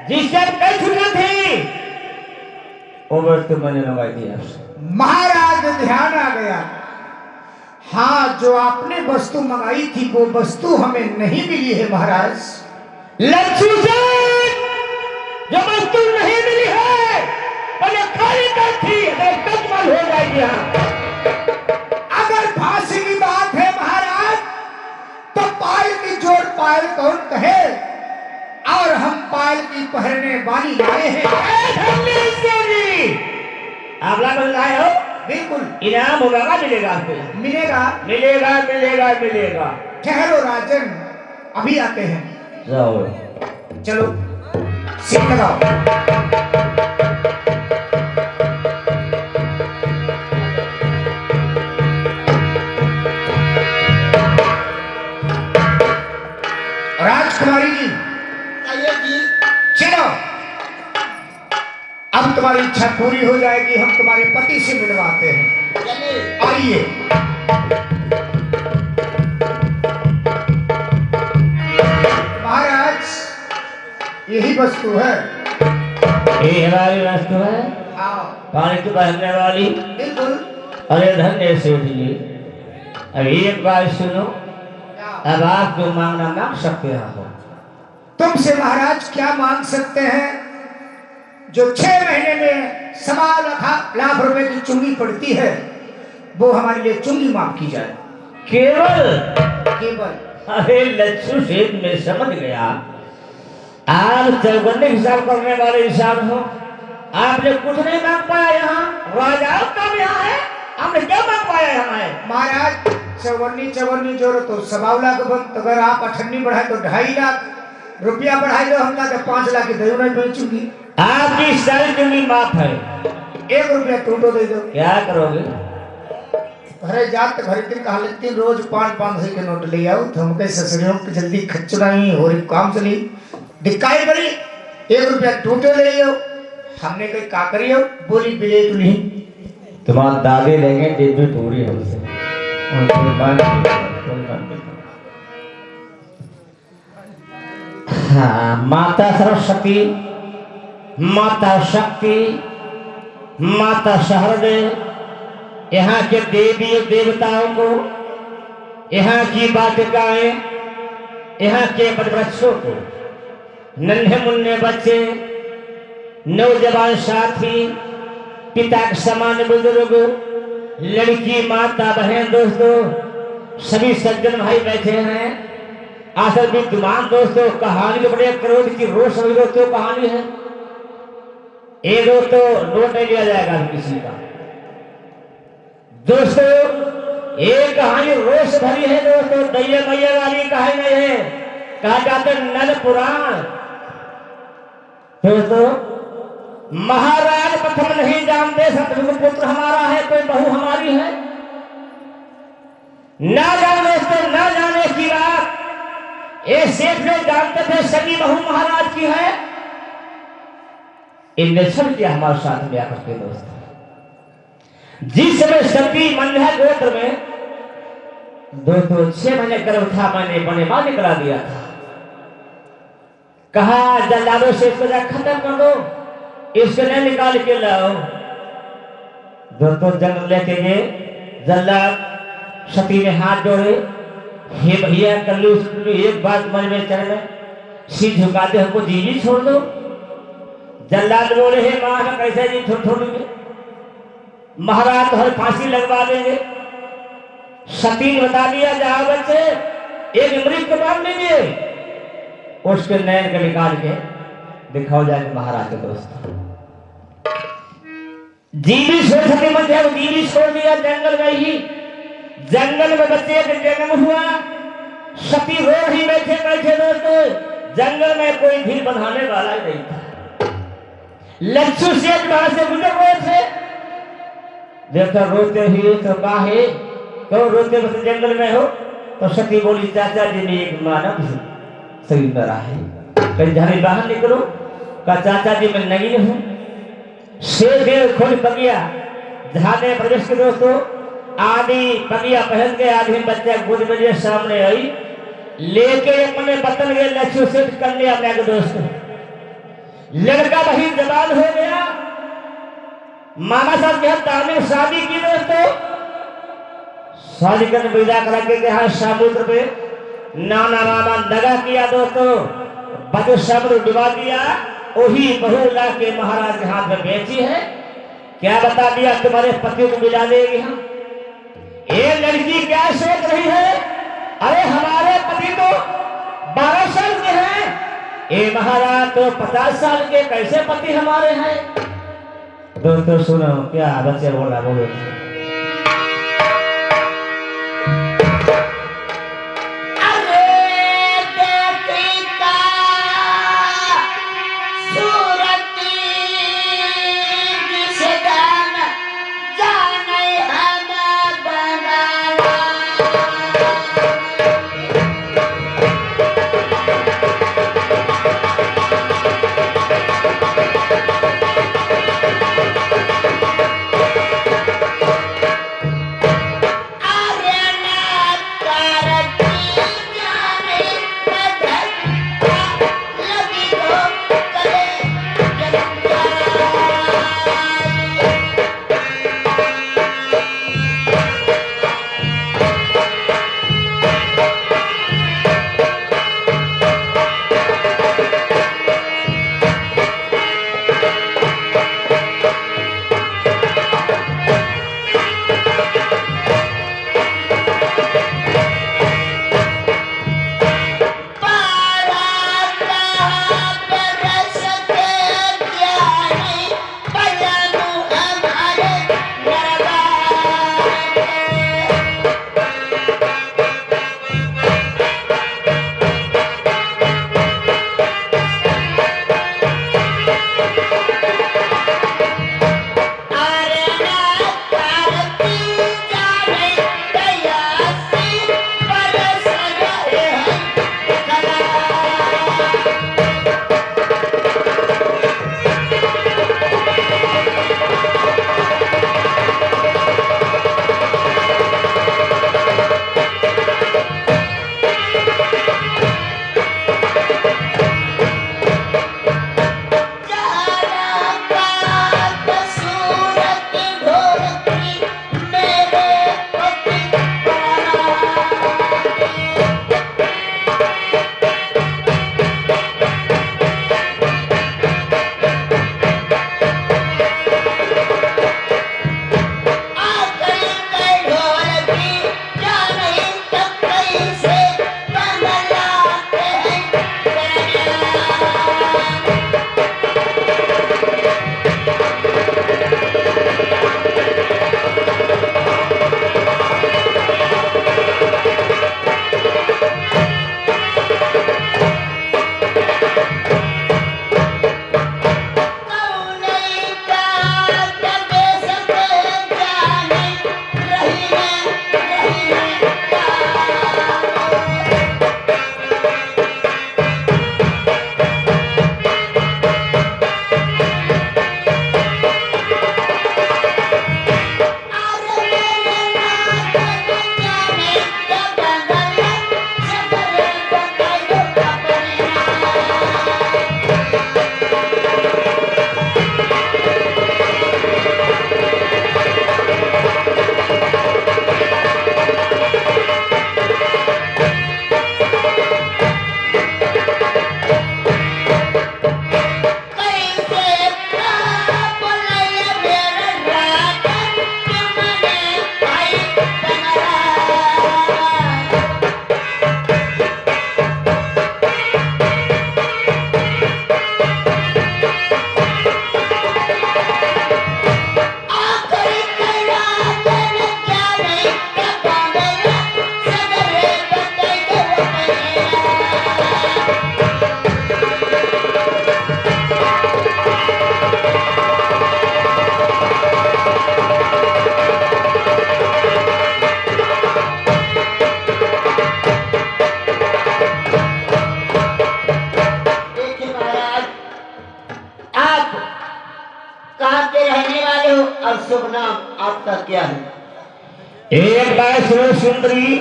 जिससे हम कई छुट्टियां थी वो वस्तु मैंने मंगाई थी आपसे। महाराज ध्यान आ गया। हाँ, जो आपने वस्तु मंगाई थी वो वस्तु हमें नहीं मिली है महाराज। लक्ष्मी से जो वस्तु नहीं मिली है पहले खाली कर थी कचमल हो जाएगी। यहाँ अगर फांसी की बात है महाराज तो पायल की जोड़ पायल कौन कहे, और हम पायल की पहनने वाली लाए हैं। आप लाभ लाए हो, बिल्कुल इनाम होगा, मिलेगा आपको। मिलेगा मिलेगा मिलेगा मिलेगा। ठहरो राजन, अभी आते हैं। जाओ चलो सीट लगाओ। राजकुमारी जी चलो, अब तुम्हारी इच्छा पूरी हो जाएगी। हम तुम्हारे पति से मिलवाते हैं। आइए। महाराज यही वस्तु है। ये हमारी वस्तु है, हाँ पानी की बहने वाली। बिल्कुल। अरे धन्य से जी, अब एक बार सुनो, अब आप जो मांगना मांग सकते हो। तुमसे महाराज क्या मांग सकते हैं? जो 6 महीने में 1.25 लाख रुपए की चुंगी पड़ती है वो हमारे लिए चुंगी माफ की जाए। केवल अरे लच्छू सेठ में समझ गया, आप चौगन्ने हिसाब करने वाले हिसाब हो। आपने कुछ नहीं मांग पाया। यहाँ राजाओं का भी यहाँ है, आपने क्या मांग पाया यहाँ है? महाराज चौवन्नी जोड़ो तो 1.25 लाख बन, अगर आप 98 बढ़ाए तो 2.5 लाख रुपया बढ़ाई दो, हम तो 5 लाख की दही बेचूंगी। आपकी सारी चुंगी माफ है। 1 रुपया टूटो दे दो। क्या करोगे? घरे जात घरे दिन कहा लेती रोज 500 के नोट ले आओ, तो हम कहे ससुरियों की जल्दी खच्चुना ही हो रही काम चली दिक्काई बड़ी। 1 रुपया टूटे ले आओ। हमने कही का करियो, बोली बिलेट नहीं। तुम्हारा दादी लेंगे डेबिट हो रही हमसे। हाँ, माता सरस्वती, माता शक्ति, माता सहृदय, यहाँ के देवी देवताओं को, यहाँ की वाटिकाएं, यहाँ के वृक्षों को, नन्हे मुन्ने बच्चे, नौजवान साथी, पिता के समान बुजुर्ग, लड़की, माता, बहन, दोस्तों, सभी सज्जन भाई बैठे हैं। आखिर विद्यमान दोस्तों, कहानी के बड़े क्रोध की रोष सभी दोस्तों कहानी है। एक दोस्तों नोट नहीं लिया जाएगा किसी का। दोस्तों एक कहानी रोष भरी है दोस्तों, दैया मैया वाली कहानी नहीं है। कहा जाता नल पुराण। दोस्तों महाराज प्रथम नहीं जानते सतयुग पुत्र हमारा है, कोई बहू हमारी है। ना जाने दोस्तों, ना जाने की बात ये सेठ लोग जानते थे सगी बहू महाराज की है। इनने सब किया हमारे साथ में आकर के दोस्तों। जिस समय सती मंडा गोत्र में दोस्तों 6 महीने गर्भ था, मैंने बने मां निकला दिया था। कहा जल्लादों से इसको खत्म कर दो, इसको नहीं निकाल के लाओ। दोस्तों जंग लेके गए, जल्लाद सती ने हाथ जोड़े, हे भैया कल्लू एक बात मन में चल में सिर झुका दे, हमको जीवी छोड़ दो। जल्लाद बोले हे मां का कैसे जी छोड़ेंगे, महाराज तो हर फांसी लगवा देंगे। सती ने बता दिया जाओ बच्चे एक मृत को बांध लीजिए, उसके नैन के निकाल के दिखाओ जाके महाराज के दोस्त। जीवी छोड़ सती मन जाए, जीवी छोड़ दिया जंगल में ही। जंगल में बच्चे का जन्म हुआ, सती रो ही बैठे बैठे दोस्तों। जंगल में कोई भीड़ बंधाने वाला ही नहीं था। लच्छू सेठ वहां से गुजर रहे थे, देखा रोते ही तो काहे क्यों रोते बस जंगल में हो। तो सती बोली चाचा जी ने एक मानव शरीर में रहा है, कहीं झाड़ी बाहर निकलो। का चाचा जी मैं नहीं हूं। शेर देव खोल पगिया झाने प्रवेश के दोस्तों, आदि पगिया पहन के आदमी बच्चा गोद में लिए सामने आई, लेके अपने बतन गए लच्छू सेठ कन्या में दोस्तों। लड़का वही जवान हो गया। मामा साहब के हाथ तामीर शादी की दोस्तों, शादी करने विदा करा के यहाँ समुद्र पे नाना नाना दगा किया दोस्तों, बच्चे समुद्र डुबा दिया। वही बहू ला के महाराज के हाथ में बेची है। क्या बता दिया तुम्हारे पति को मिला देगी हम। ये लड़की क्या सोच रही है, अरे हमारे पति तो 12 साल के हैं, ये महाराज तो 50 साल के, कैसे पति हमारे हैं। दोस्तों सुनो क्या बच्चे बोला बोलो। और शुभ नाम आपका क्या है? एक बार सुनो सुंदरी,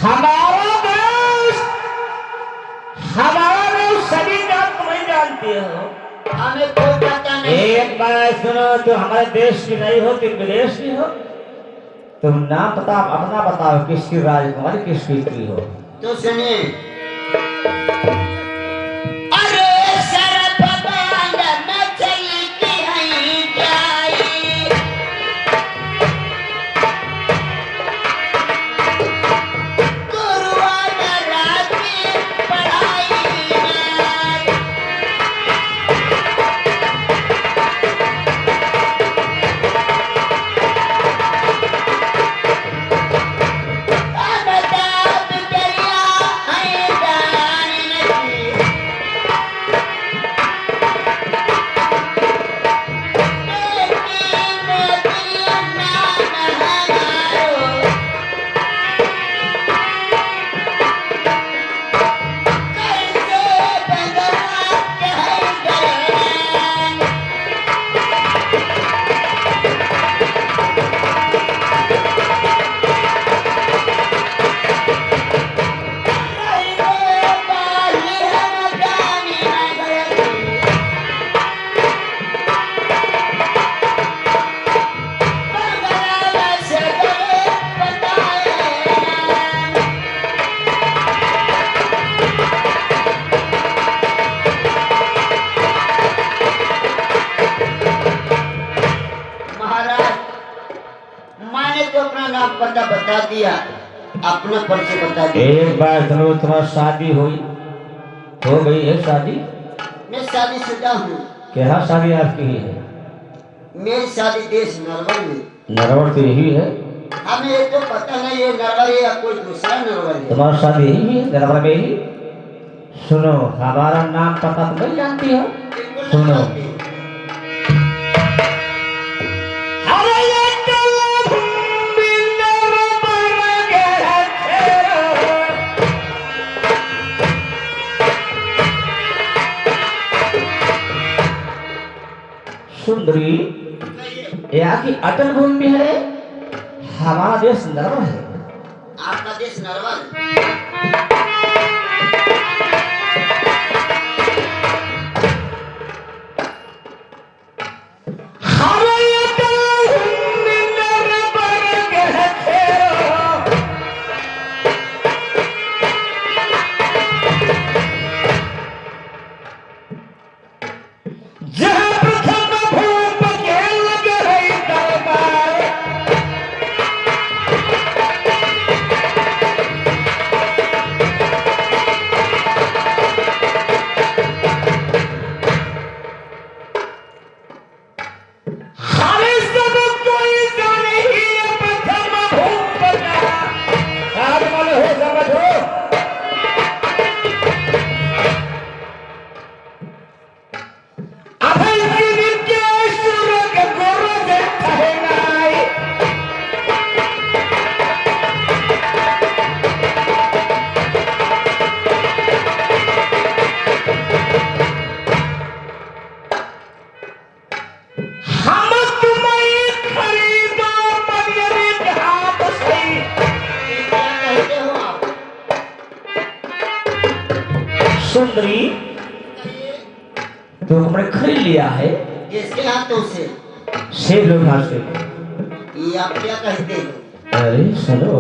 हमारा देश सभी जात नहीं जानते। जानती हो? हमें कोई पता नहीं। एक बार सुनो, तुम हमारे देश की नहीं हो, तुम विदेश की हो। तुम नाम पता अपना बताओ, किसकी राजकुमारी, किसकी स्त्री हो? तो सुनिए। अरे सरपबान मचली की हई जाई, गुरुआ राती पढ़ाई में। अमिताभ दरिया हई जानी नदी, बेटी में दिया नाम हमारो, कैसे बदला के हई गए। महाराज, मैंने तो अपना नाम पता बता दिया, अपना परिचय बता दिया। एक बार सुनो, तुम्हारी शादी हुई हो गई है? शादी मैं शादीशुदा हूँ। क्या शादी आपकी है? मेरी शादी देश नरवर में। नरवर तो यही है। हमें ये तो पता नहीं ये नरवर है या कोई दूसरा नरवर है। तुम्हारी शादी यही है, नरवर में ही। सुनो, हमारा नाम पता तो नहीं जानती हो? बिल्कुल नहीं सुनो। जानती। सुंदरी, यहाँ की अटल भूमि है, हमारा देश नरवर है। आपका देश नरवर। सुंदरी, तो हमने खरीद लिया है किसके हाथों से? सेब लोग हाथ से। ये आप क्या कहते हो? अरे सुनो,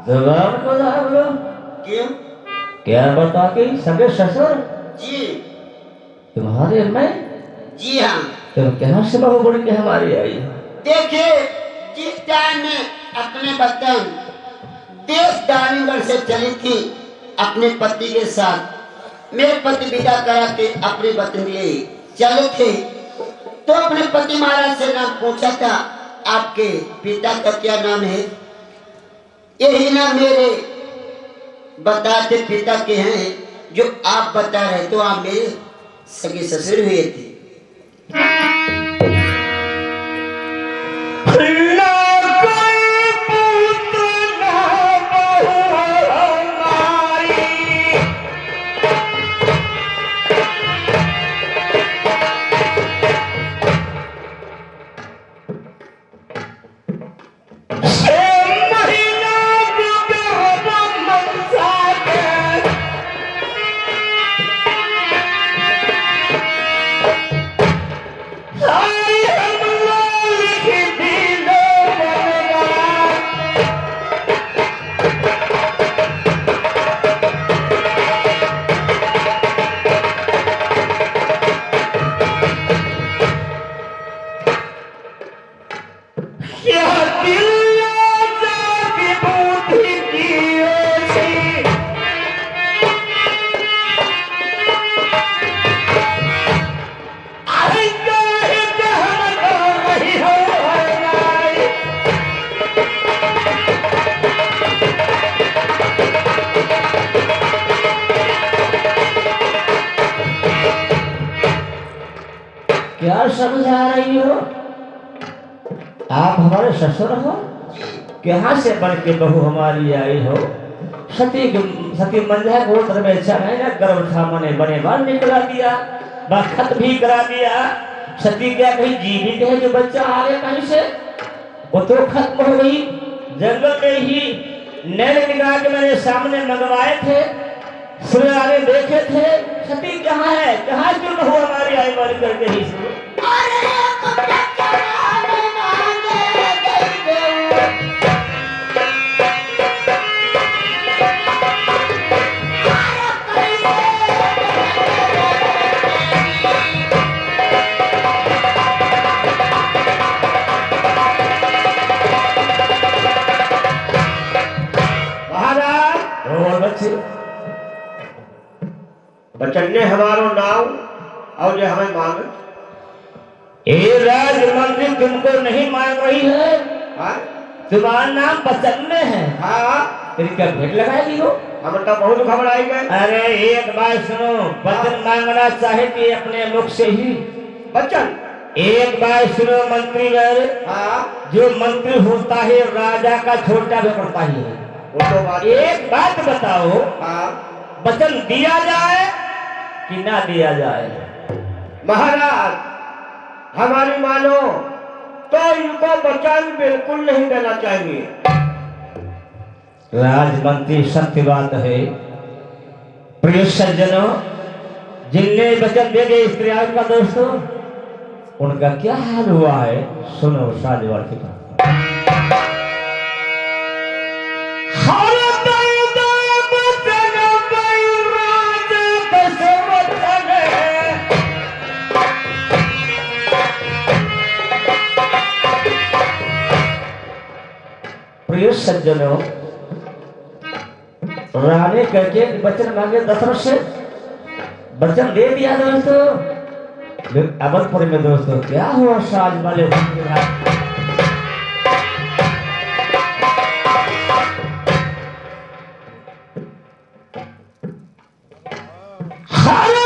जवाब को बोलो। क्यों? क्या बता के सगे ससुर जी तुम्हारे मैं जी हाँ। तुम क्या से बहु बड़ी के हमारी आई? देखिए, जिस टाइम में अपने वतन देश दानिगढ़ से चली थी अपने पति के साथ, मेरे पति विदा करा के अपने वतन के लिए चले थे, तो अपने पति महाराज से नाम पूछा था, आपके पिता का क्या नाम है? यही नाम मेरे बताते पिता के हैं जो आप बता रहे, तो आप मेरे सगे ससुर हुए थे। क्या समझा रही हो? आप हमारे ससुर हो, कहाँ से बन के बहू हमारी आई हो? सती मंझा गोत्र में है ना, गर्भ था मने बने बाल निकला दिया, बखत भी करा दिया। सती क्या कहीं जीवित है जो बच्चा आ गया कहीं से? वो तो खत्म हो गई। जंगल में ही नैन निगाह के मैंने सामने मंगवाए थे, सुनारे देखे थे। सती कहाँ है? कहाँ क्यों बहू हमारी आई बन करके ही सुनो? बचन ने हमारो नाव और जो हमें मांग ए राजमंत्री तुमको नहीं मांग रही है, तुम्हारा नाम बचन में है। हाँ तेरी क्या भेंट लगाएगी हो? हम तो बहुत घबराई गए। अरे एक बात सुनो, बचन मांगना चाहे कि अपने मुख से ही बचन। एक बात सुनो मंत्री वर, हाँ जो मंत्री होता है राजा का छोटा भी पड़ता ही है। वो तो बात। एक बात बताओ, हाँ वचन दिया जाए कि ना दिया जाए? महाराज हमारी मानो तो इनको वचन बिल्कुल नहीं देना चाहिए। राजमंत्री सत्य बात है। प्रिय सज्जनों, जिनने वचन दे गए स्त्रियों का दोस्तों, उनका क्या हाल हुआ है सुनो साजवार की बात। प्रिय सज्जनों, रानी कहके वचन मांगे दशरथ से, वचन दे दिया दोस्तों। अवधपुर में दोस्तों क्या हुआ साज वाले के बाद हर